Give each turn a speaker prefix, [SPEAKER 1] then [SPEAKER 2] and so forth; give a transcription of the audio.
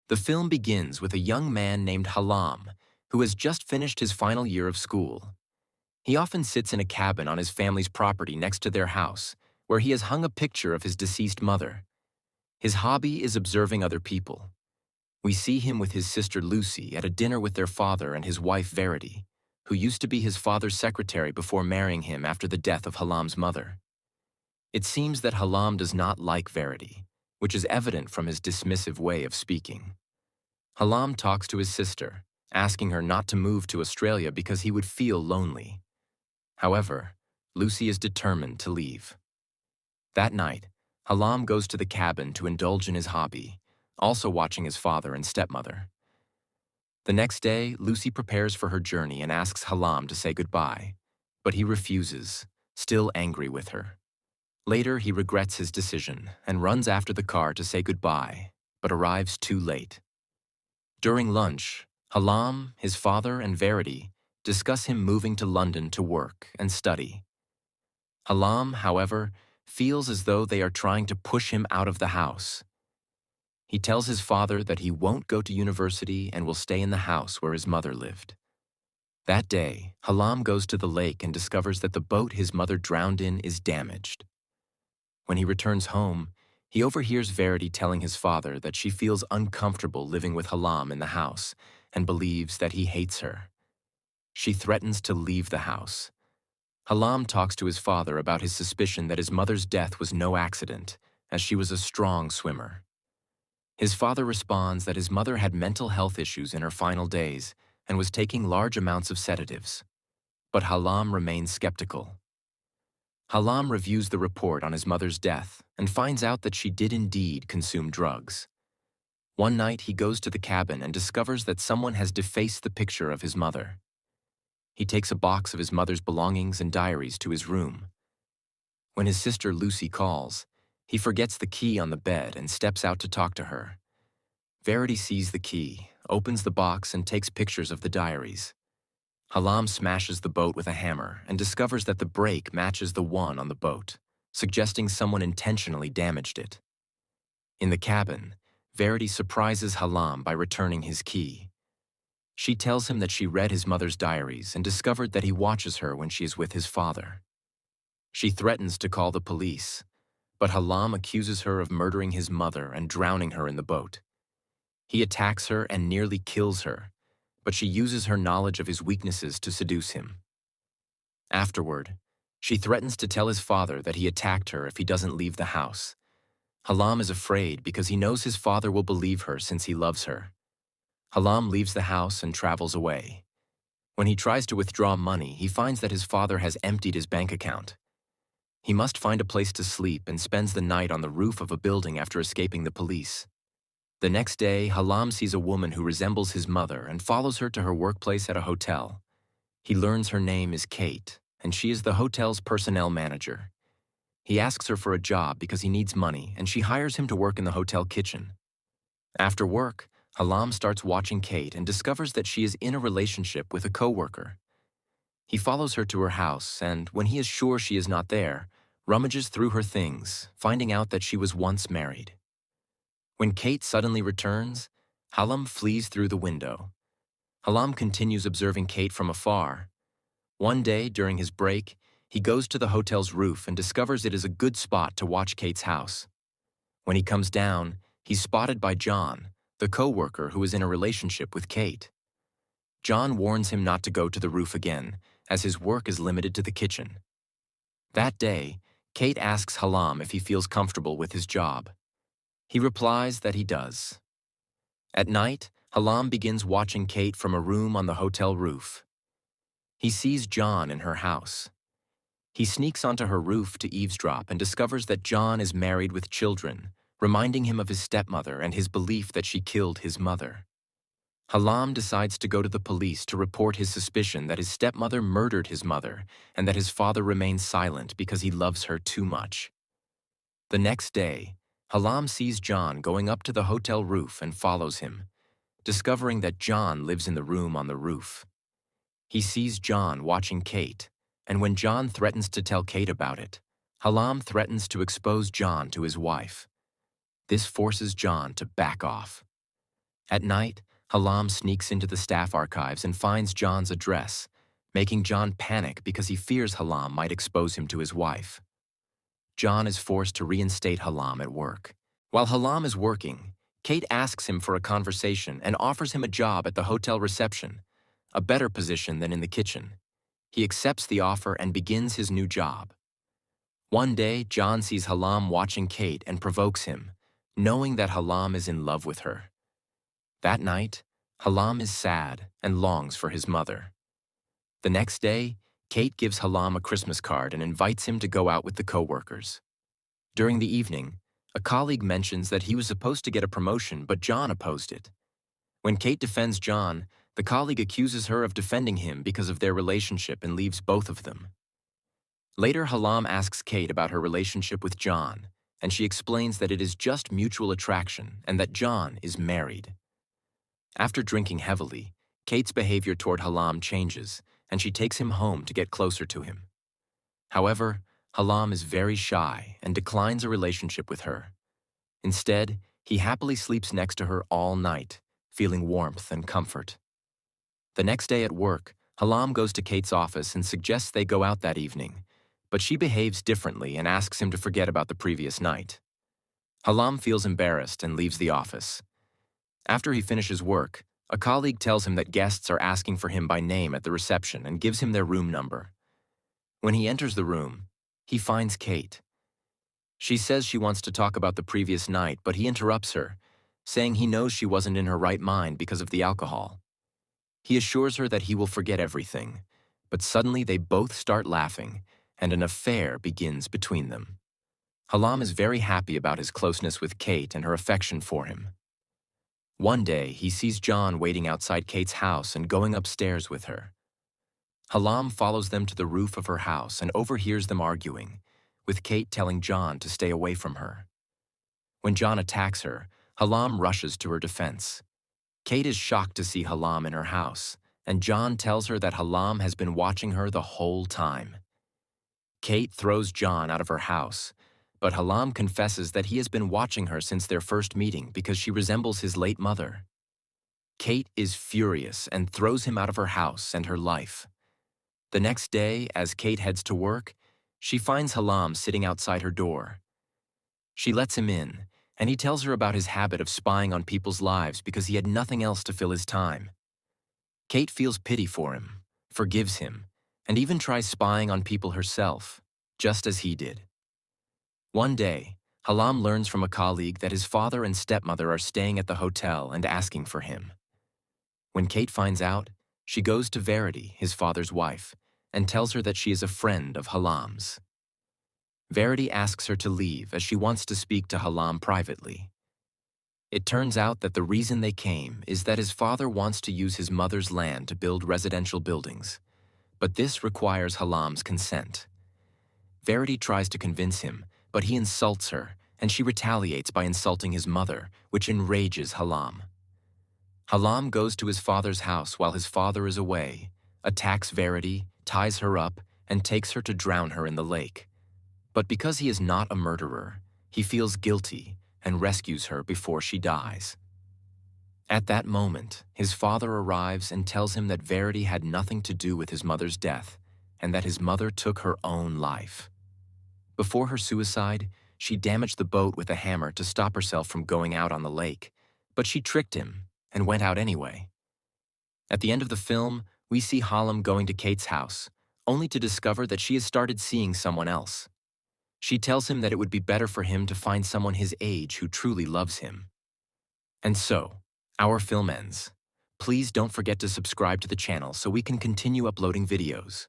[SPEAKER 1] The film begins with a young man named Halam, who has just finished his final year of school. He often sits in a cabin on his family's property next to their house, where he has hung a picture of his deceased mother. His hobby is observing other people. We see him with his sister Lucy at a dinner with their father and his wife Verity, who used to be his father's secretary before marrying him after the death of Halam's mother. It seems that Halam does not like Verity, which is evident from his dismissive way of speaking. Halam talks to his sister, asking her not to move to Australia because he would feel lonely. However, Lucy is determined to leave. That night, Halam goes to the cabin to indulge in his hobby, also watching his father and stepmother. The next day, Lucy prepares for her journey and asks Halam to say goodbye, but he refuses, still angry with her. Later, he regrets his decision and runs after the car to say goodbye, but arrives too late. During lunch, Halam, his father, and Verity discuss him moving to London to work and study. Halam, however, feels as though they are trying to push him out of the house. He tells his father that he won't go to university and will stay in the house where his mother lived. That day, Halam goes to the lake and discovers that the boat his mother drowned in is damaged. When he returns home, he overhears Verity telling his father that she feels uncomfortable living with Halam in the house and believes that he hates her. She threatens to leave the house. Halam talks to his father about his suspicion that his mother's death was no accident, as she was a strong swimmer. His father responds that his mother had mental health issues in her final days and was taking large amounts of sedatives. But Halam remains skeptical. Halam reviews the report on his mother's death and finds out that she did indeed consume drugs. One night, he goes to the cabin and discovers that someone has defaced the picture of his mother. He takes a box of his mother's belongings and diaries to his room. When his sister Lucy calls, he forgets the key on the bed and steps out to talk to her. Verity sees the key, opens the box, and takes pictures of the diaries. Halam smashes the boat with a hammer and discovers that the break matches the one on the boat, suggesting someone intentionally damaged it. In the cabin, Verity surprises Halam by returning his key. She tells him that she read his mother's diaries and discovered that he watches her when she is with his father. She threatens to call the police, but Halam accuses her of murdering his mother and drowning her in the boat. He attacks her and nearly kills her, but she uses her knowledge of his weaknesses to seduce him. Afterward, she threatens to tell his father that he attacked her if he doesn't leave the house. Halam is afraid because he knows his father will believe her since he loves her. Halam leaves the house and travels away. When he tries to withdraw money, he finds that his father has emptied his bank account. He must find a place to sleep and spends the night on the roof of a building after escaping the police. The next day, Halam sees a woman who resembles his mother and follows her to her workplace at a hotel. He learns her name is Kate, and she is the hotel's personnel manager. He asks her for a job because he needs money, and she hires him to work in the hotel kitchen. After work, Halam starts watching Kate and discovers that she is in a relationship with a coworker. He follows her to her house, and when he is sure she is not there, rummages through her things, finding out that she was once married. When Kate suddenly returns, Halam flees through the window. Halam continues observing Kate from afar. One day, during his break, he goes to the hotel's roof and discovers it is a good spot to watch Kate's house. When he comes down, he's spotted by John, the coworker who is in a relationship with Kate. John warns him not to go to the roof again, as his work is limited to the kitchen. That day, Kate asks Halam if he feels comfortable with his job. He replies that he does. At night, Halam begins watching Kate from a room on the hotel roof. He sees John in her house. He sneaks onto her roof to eavesdrop and discovers that John is married with children, reminding him of his stepmother and his belief that she killed his mother. Halam decides to go to the police to report his suspicion that his stepmother murdered his mother and that his father remains silent because he loves her too much. The next day, Halam sees John going up to the hotel roof and follows him, discovering that John lives in the room on the roof. He sees John watching Kate, and when John threatens to tell Kate about it, Halam threatens to expose John to his wife. This forces John to back off. At night, Halam sneaks into the staff archives and finds John's address, making John panic because he fears Halam might expose him to his wife. John is forced to reinstate Halam at work. While Halam is working, Kate asks him for a conversation and offers him a job at the hotel reception, a better position than in the kitchen. He accepts the offer and begins his new job. One day, John sees Halam watching Kate and provokes him, knowing that Halam is in love with her. That night, Halam is sad and longs for his mother. The next day, Kate gives Halam a Christmas card and invites him to go out with the co-workers. During the evening, a colleague mentions that he was supposed to get a promotion, but John opposed it. When Kate defends John, the colleague accuses her of defending him because of their relationship and leaves both of them. Later, Halam asks Kate about her relationship with John, and she explains that it is just mutual attraction and that John is married. After drinking heavily, Kate's behavior toward Halam changes, and she takes him home to get closer to him. However, Halam is very shy and declines a relationship with her. Instead, he happily sleeps next to her all night, feeling warmth and comfort. The next day at work, Halam goes to Kate's office and suggests they go out that evening, but she behaves differently and asks him to forget about the previous night. Halam feels embarrassed and leaves the office. After he finishes work, a colleague tells him that guests are asking for him by name at the reception and gives him their room number. When he enters the room, he finds Kate. She says she wants to talk about the previous night, but he interrupts her, saying he knows she wasn't in her right mind because of the alcohol. He assures her that he will forget everything, but suddenly they both start laughing, and an affair begins between them. Halam is very happy about his closeness with Kate and her affection for him. One day, he sees John waiting outside Kate's house and going upstairs with her. Halam follows them to the roof of her house and overhears them arguing, with Kate telling John to stay away from her. When John attacks her, Halam rushes to her defense. Kate is shocked to see Halam in her house, and John tells her that Halam has been watching her the whole time. Kate throws John out of her house, but Halam confesses that he has been watching her since their first meeting because she resembles his late mother. Kate is furious and throws him out of her house and her life. The next day, as Kate heads to work, she finds Halam sitting outside her door. She lets him in, and he tells her about his habit of spying on people's lives because he had nothing else to fill his time. Kate feels pity for him, forgives him, and even tries spying on people herself, just as he did. One day, Halam learns from a colleague that his father and stepmother are staying at the hotel and asking for him. When Kate finds out, she goes to Verity, his father's wife, and tells her that she is a friend of Halam's. Verity asks her to leave as she wants to speak to Halam privately. It turns out that the reason they came is that his father wants to use his mother's land to build residential buildings, but this requires Halam's consent. Verity tries to convince him, but he insults her, and she retaliates by insulting his mother, which enrages Halam. Halam goes to his father's house while his father is away, attacks Verity, ties her up, and takes her to drown her in the lake. But because he is not a murderer, he feels guilty and rescues her before she dies. At that moment, his father arrives and tells him that Verity had nothing to do with his mother's death and that his mother took her own life. Before her suicide, she damaged the boat with a hammer to stop herself from going out on the lake, but she tricked him and went out anyway. At the end of the film, we see Halam going to Kate's house, only to discover that she has started seeing someone else. She tells him that it would be better for him to find someone his age who truly loves him. And so, our film ends. Please don't forget to subscribe to the channel so we can continue uploading videos.